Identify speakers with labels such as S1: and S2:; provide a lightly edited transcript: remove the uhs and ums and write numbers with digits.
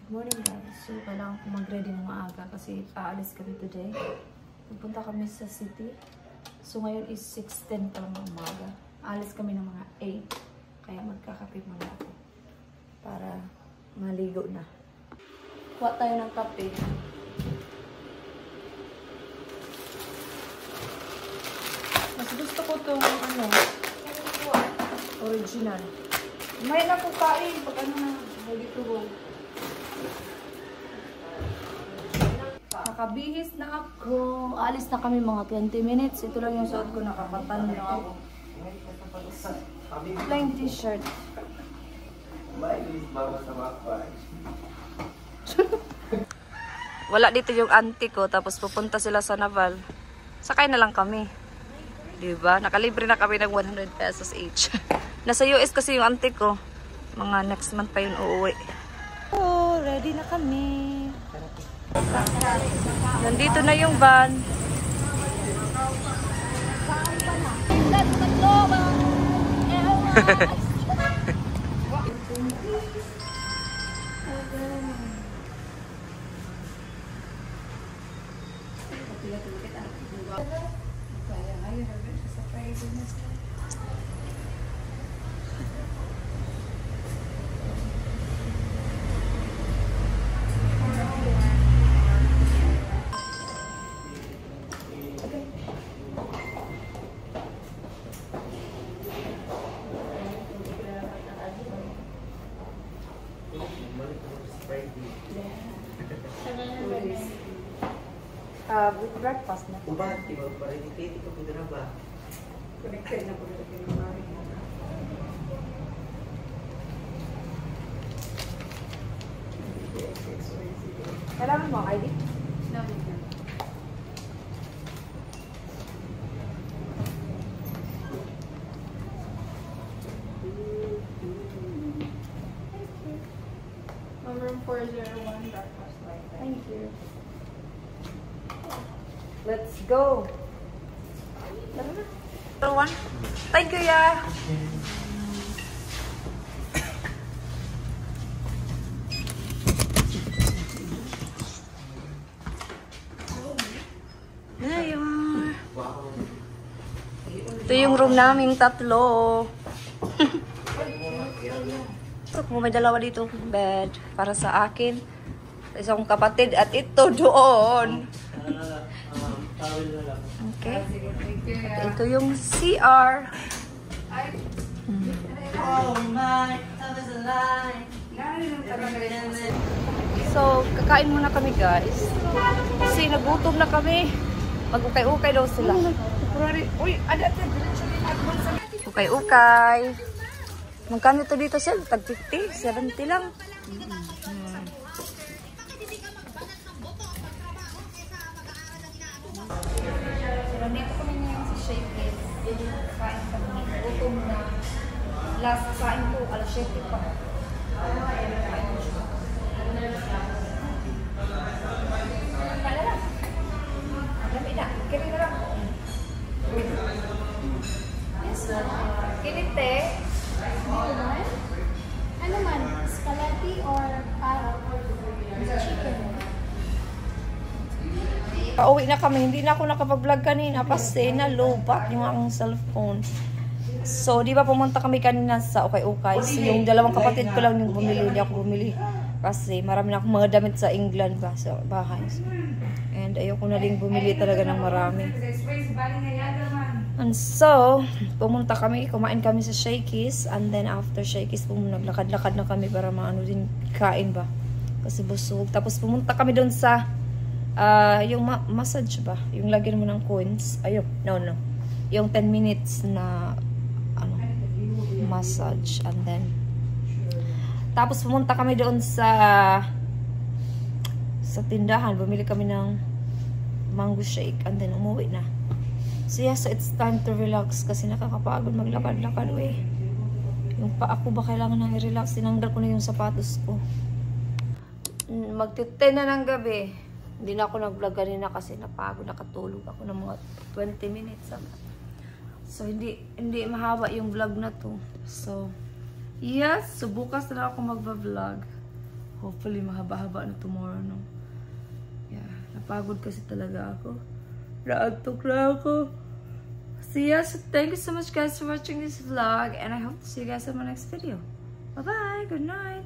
S1: Morning guys. So, kailangan ko mag-ready ng maaga kasi aalis kami today. Pupunta kami sa city. So, ngayon is 6:10 pa lang ng umaga. Aalis kami ng mga 8. Kaya magkakape muna ako para maligo na. Kuha tayo ng kape. Mas gusto ko itong original. May na po kain pag na ready to go. Nakabihis na ako. Alis na kami mga 20 minutes. Ito lang yung suot ko. Nakapatan na ako. Plain t-shirt. Wala dito yung auntie ko. Tapos pupunta sila sa Naval. Sakay na lang kami. Diba? Nakalibre na kami ng 100 pesos each. Nasa US kasi yung auntie ko. Mga next month pa yun uuwi. Oh, ready na kami. Nandito na yung van. With breakfast na.
S2: Ubat, di ba? Parang ko pwede na ba?
S1: Connected na po na rin. Kailangan mo ang ID? No. Room 401, breakfast like that. Thank you. Let's go. Tara na. Thank you, ya. There you are. Ito yung room namin tatlo. May dalawa dito bed para sa akin. Isang kapatid at ito doon. Okay. At ito yung CR. Oh my, so, kakain muna kami guys. Kasi nagutom na kami. Mag-ukay-ukay daw sila. Ukay-ukay. Magkano to dito sir? Tag 50? 70 lang. Nandito kami ngayon sa Shakey's. Kain kami. Gutom na. Last kain ko, alas 7 pa. Kala lang. Dami na. Kiri na lang. Yes, kinite.
S3: Ano man? Spaghetti or chicken?
S1: Pauwi na kami. Hindi na ako nakapag-vlog kanina kasi na-lowback yung aking cellphone. So, di ba pumunta kami kanina sa ukay-ukay. So, yung dalawang kapatid ko lang yung bumili. Hindi ako bumili. Kasi marami na akong mga damit sa England ba, sa bahay. And ayoko na din bumili talaga ng marami. And so, pumunta kami, kumain kami sa Shakey's. And then after Shakey's, naglakad-lakad na kami para maano din kain ba. Kasi busog. Tapos pumunta kami doon sa yung massage ba? Yung lagyan mo ng coins. Ayun, no. Yung 10 minutes na massage. And then, tapos pumunta kami doon sa tindahan. Bumili kami ng mango shake. And then, umuwi na. So yeah, so it's time to relax kasi nakakapagod maglakad-lakad yung paa ko ba kailangan nang i-relax. Tinanggal ko na yung sapatos ko. Magti-10 na ng gabi. Hindi na ako nag-vlog kanina kasi napagod, nakatulog ako ng mga 20 minutes. So hindi mahaba yung vlog na to. So yes, so bukas na ako magba-vlog. hopefully mahaba-haba na tomorrow, no? Yeah, napagod kasi talaga ako. Naantok na ako. So yeah, so thank you so much guys for watching this vlog, and I hope to see you guys in my next video. Bye bye, good night.